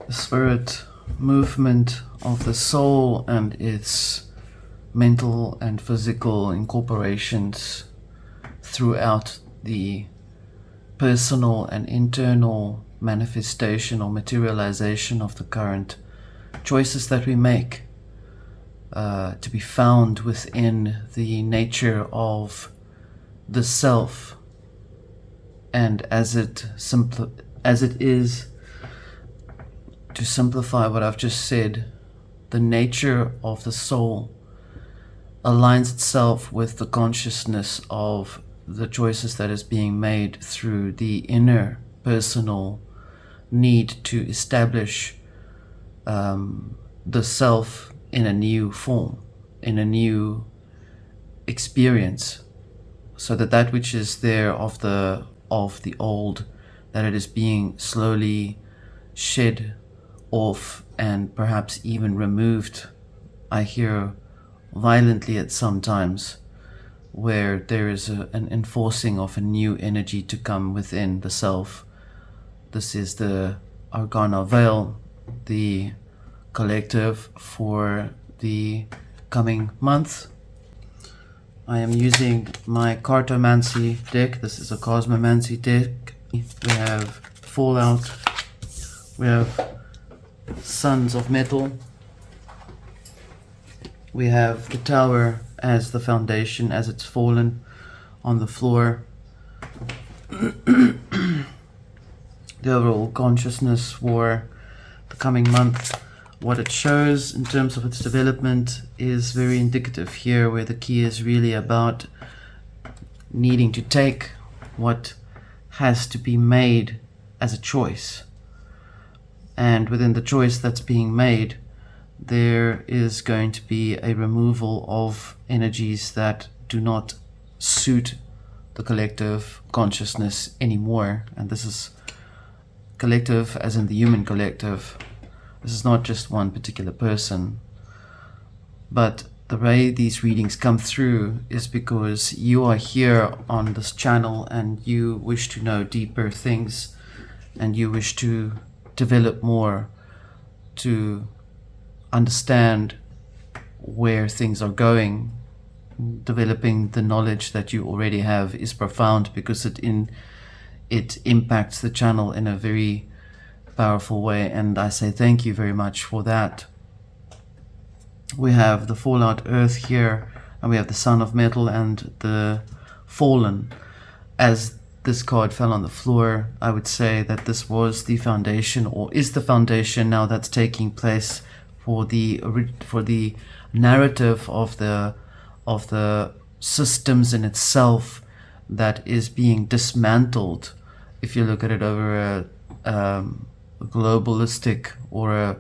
the spirit movement of the soul and its mental and physical incorporations throughout the personal and internal manifestation or materialization of the current choices that we make, to be found within the nature of the self, and as it is, to simplify what I've just said, the nature of the soul aligns itself with the consciousness of the choices that is being made through the inner personal need to establish the self in a new form, in a new experience, so that that which is there of the old, that it is being slowly shed off and perhaps even removed. I hear violently at some times, where there is an enforcing of a new energy to come within the self. This is the Arcana Veil, the collective for the coming month. I am using my Cartomancy deck. This is a Cosmomancy deck. We have Fallout, we have Sons of Metal, we have the Tower as the foundation, as it's fallen on the floor. The overall consciousness for the coming month, what it shows in terms of its development, is very indicative here, where the key is really about needing to take what has to be made as a choice, and within the choice that's being made, there is going to be a removal of energies that do not suit the collective consciousness anymore. And this is collective as in the human collective. This is not just one particular person. But the way these readings come through is because you are here on this channel and you wish to know deeper things, and you wish to develop more, to understand where things are going. Developing the knowledge that you already have is profound, because it impacts the channel in a very powerful way, and I say thank you very much for that. We have the Fallout Earth here, and we have the Son of Metal and the Fallen. As this card fell on the floor, I would say that this was the foundation, or is the foundation now, that's taking place for the narrative of the systems in itself that is being dismantled. If you look at it over a globalistic or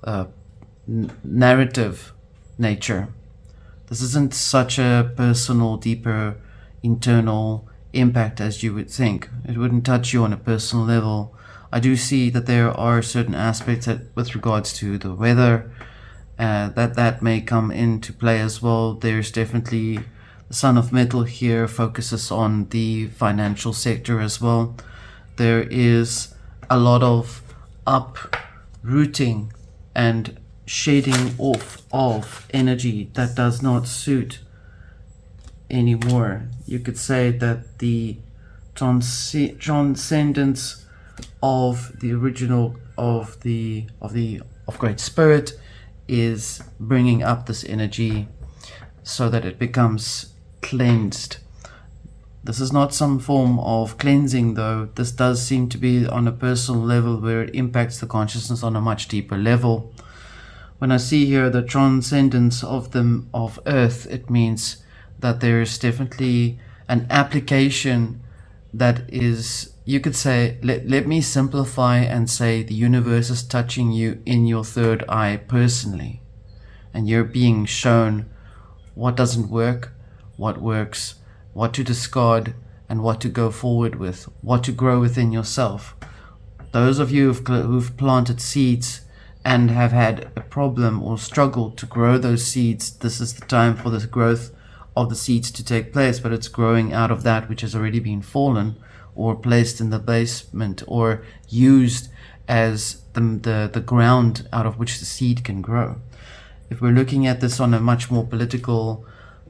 a narrative nature, this isn't such a personal, deeper, internal impact as you would think. It wouldn't touch you on a personal level. I do see that there are certain aspects that, with regards to the weather, that may come into play as well. There's definitely the Son of Metal here focuses on the financial sector as well. There is a lot of uprooting and shading off of energy that does not suit anymore. You could say that the transcendence of the original of Great Spirit is bringing up this energy so that it becomes cleansed. This is not some form of cleansing, though. This does seem to be on a personal level, where it impacts the consciousness on a much deeper level. When I see here the transcendence of Earth, it means that there is definitely an application that is, you could say, let me simplify and say the universe is touching you in your third eye personally, and you're being shown what doesn't work, what works, what to discard, and what to go forward with, what to grow within yourself. Those of you who've planted seeds and have had a problem or struggled to grow those seeds, this is the time for the growth of the seeds to take place, but it's growing out of that which has already been fallen or placed in the basement or used as the ground out of which the seed can grow. If we're looking at this on a much more political,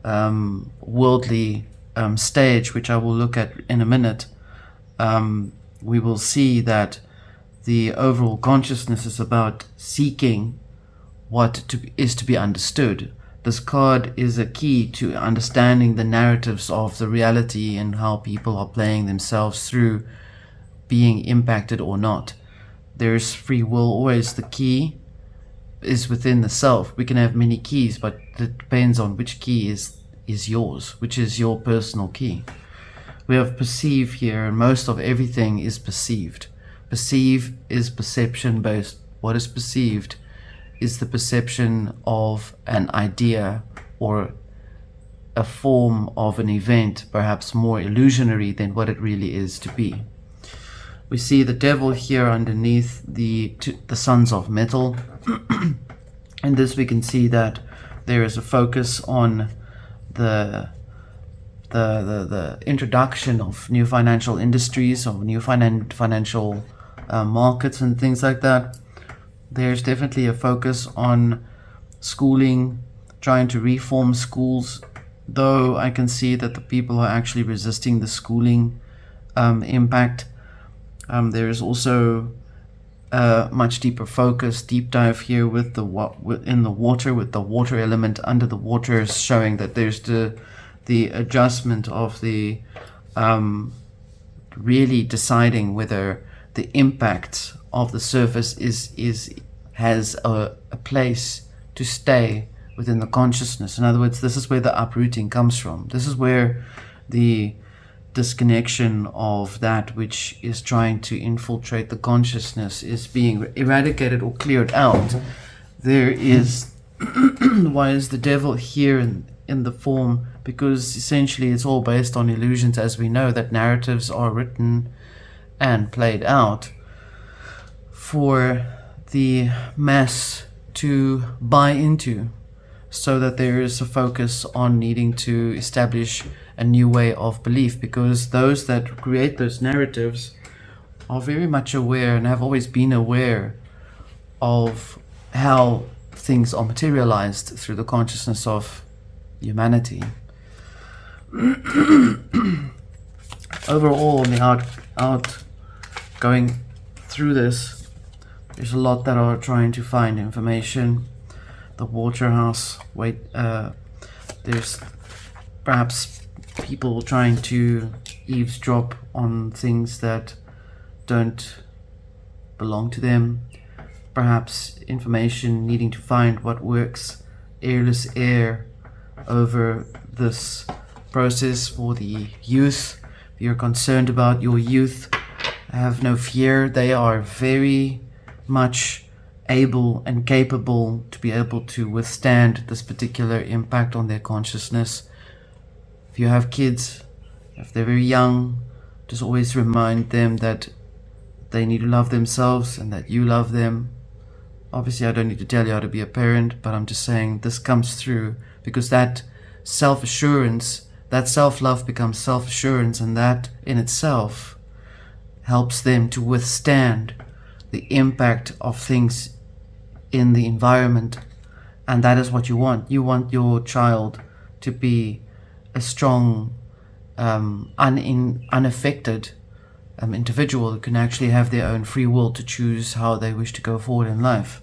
worldly stage, which I will look at in a minute, we will see that the overall consciousness is about seeking what is to be understood. This card is a key to understanding the narratives of the reality and how people are playing themselves through being impacted or not. There's free will always. The key is within the self. We can have many keys, but it depends on which key is yours, which is your personal key. We have perceive here, and most of everything is perceived. Perceive is perception based. What is perceived is the perception of an idea or a form of an event, perhaps more illusionary than what it really is to be. We see the devil here underneath the sons of metal. In this we can see that there is a focus on the introduction of new financial industries or new financial markets and things like that. There's definitely a focus on schooling, trying to reform schools, though I can see that the people are actually resisting the schooling impact. There is also a much deeper focus, deep dive here with in the water, with the water element under the water, showing that there's the adjustment of the really deciding whether the impact of the surface has a place to stay within the consciousness. In other words, this is where the uprooting comes from. This is where the disconnection of that which is trying to infiltrate the consciousness is being eradicated or cleared out. There is why is the devil here in the form? Because essentially it's all based on illusions, as we know that narratives are written and played out for the mass to buy into, so that there is a focus on needing to establish a new way of belief, because those that create those narratives are very much aware and have always been aware of how things are materialized through the consciousness of humanity. Overall, on the out going through this, there's a lot that are trying to find information. The Waterhouse, there's perhaps people trying to eavesdrop on things that don't belong to them. Perhaps information needing to find what works. Airless air over this process for the youth. If you're concerned about your youth, have no fear. They are very much able and capable to be able to withstand this particular impact on their consciousness. If you have kids, if they're very young, just always remind them that they need to love themselves and that you love them. Obviously, I don't need to tell you how to be a parent, but I'm just saying this comes through because that self-assurance, that self-love becomes self-assurance, and that in itself helps them to withstand the impact of things in the environment. And that is what you want. You want your child to be a strong, unaffected individual who can actually have their own free will to choose how they wish to go forward in life.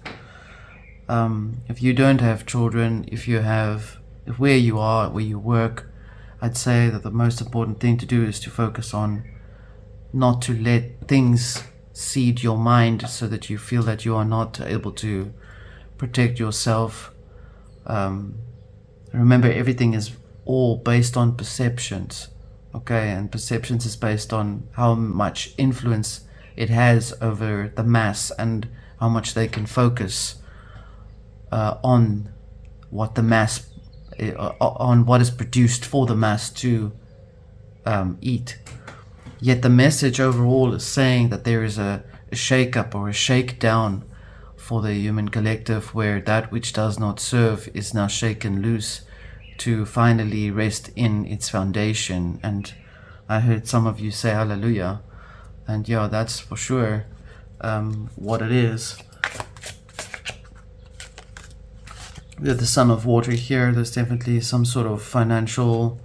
If you don't have children, if where you are, where you work, I'd say that the most important thing to do is to focus on not to let things seed your mind so that you feel that you are not able to protect yourself. Remember, everything is all based on perceptions, okay? And perceptions is based on how much influence it has over the mass and how much they can focus on what the mass, on what is produced for the mass to eat. Yet the message overall is saying that there is a shake-up or a shakedown for the human collective, where that which does not serve is now shaken loose to finally rest in its foundation. And I heard some of you say hallelujah, and yeah, that's for sure. what it is. We have the Son of Water here. There's definitely some sort of financial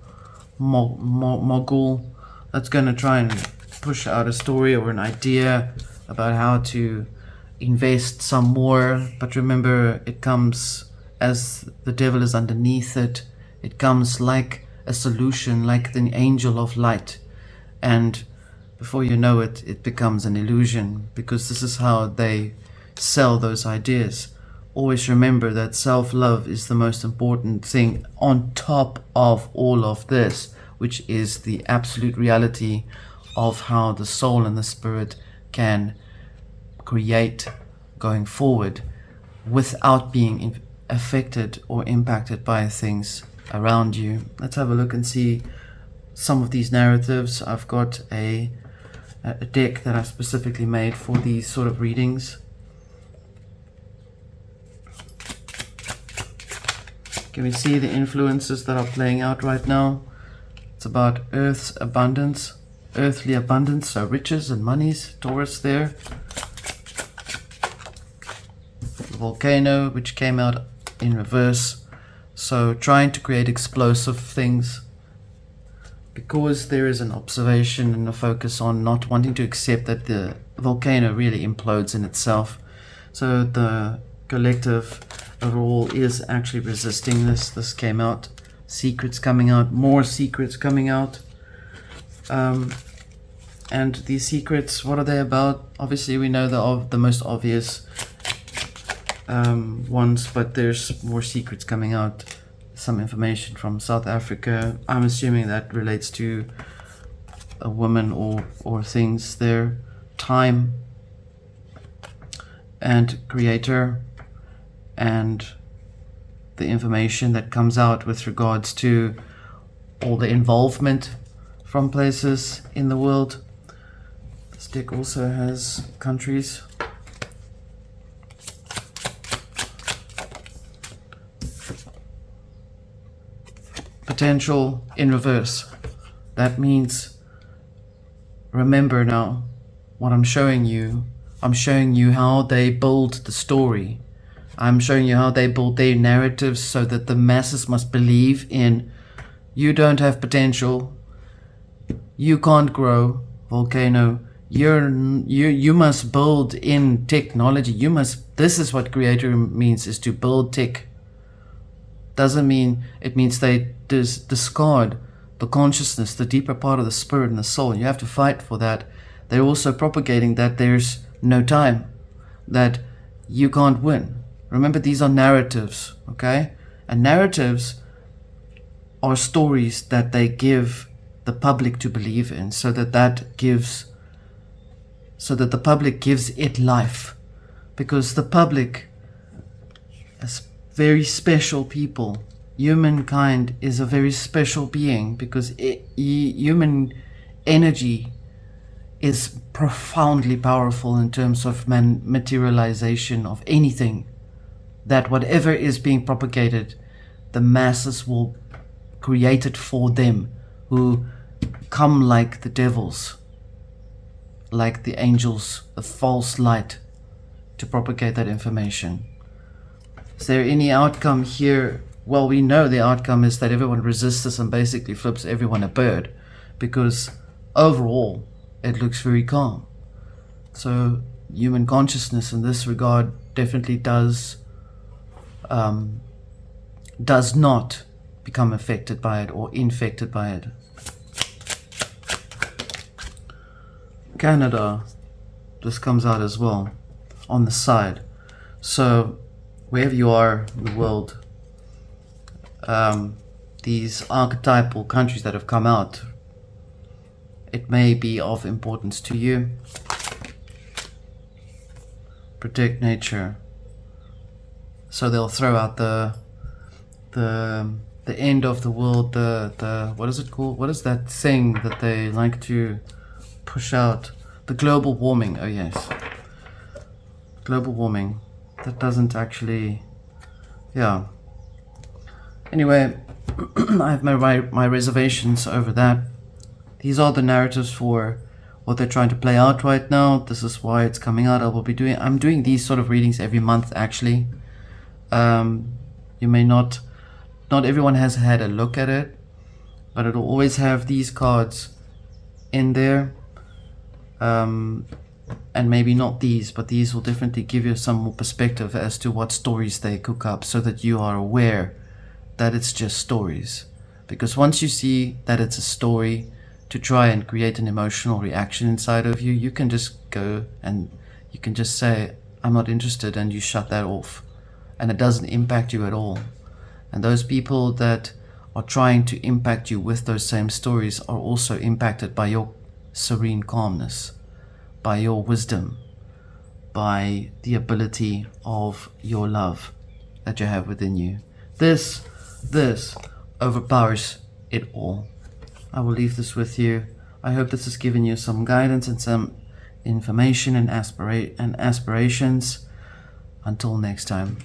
mogul that's going to try and push out a story or an idea about how to invest some more. But remember, it comes as the devil is underneath it. It comes like a solution, like the angel of light. And before you know it, it becomes an illusion, because this is how they sell those ideas. Always remember that self-love is the most important thing on top of all of this, which is the absolute reality of how the soul and the spirit can create going forward without being affected or impacted by things around you. Let's have a look and see some of these narratives. I've got a deck that I've specifically made for these sort of readings. Can we see the influences that are playing out right now? It's about Earth's abundance, earthly abundance, so riches and monies, Taurus there. The volcano, which came out in reverse, so trying to create explosive things, because there is an observation and a focus on not wanting to accept that the volcano really implodes in itself. So the collective overall is actually resisting this. This came out, secrets coming out, more secrets coming out. And these secrets, what are they about? Obviously we know the most obvious ones, but there's more secrets coming out. Some information from South Africa. I'm assuming that relates to a woman or things there. Time and creator, and the information that comes out with regards to all the involvement from places in the world. This deck also has countries. Potential in reverse. That means, remember now what I'm showing you. I'm showing you how they build the story. I'm showing you how they build their narratives so that the masses must believe in, you don't have potential, you can't grow, volcano, you must build in technology, this is what creator means, is to build tech. Doesn't mean, it means they discard the consciousness, the deeper part of the spirit and the soul. You have to fight for that. They're also propagating that there's no time, that you can't win. Remember, these are narratives, okay? And narratives are stories that they give the public to believe in, so that the public gives it life. Because the public is very special people. Humankind is a very special being, because human energy is profoundly powerful in terms of materialization of anything. That whatever is being propagated, the masses will create it for them, who come like the devils, like the angels, the false light, to propagate that information. Is there any outcome here? Well, we know the outcome is that everyone resists this and basically flips everyone a bird, because overall it looks very calm. So human consciousness in this regard definitely does not become affected by it or infected by it. Canada, this comes out as well on the side. So wherever you are in the world, these archetypal countries that have come out, it may be of importance to you. Protect nature. So they'll throw out the end of the world, the what is it called? What is that thing that they like to push out? The global warming. Oh yes, global warming. That doesn't actually, yeah. Anyway, I have my reservations over that. These are the narratives for what they're trying to play out right now. This is why it's coming out. I'm doing these sort of readings every month, actually. You may not everyone has had a look at it, but it'll always have these cards in there. And maybe not these, but these will definitely give you some more perspective as to what stories they cook up, so that you are aware that it's just stories. Because once you see that it's a story to try and create an emotional reaction inside of you, you can just go and you can just say, I'm not interested, and you shut that off. And it doesn't impact you at all. And those people that are trying to impact you with those same stories are also impacted by your serene calmness, by your wisdom, by the ability of your love that you have within you. This overpowers it all. I will leave this with you. I hope this has given you some guidance and some information and aspirations. Until next time.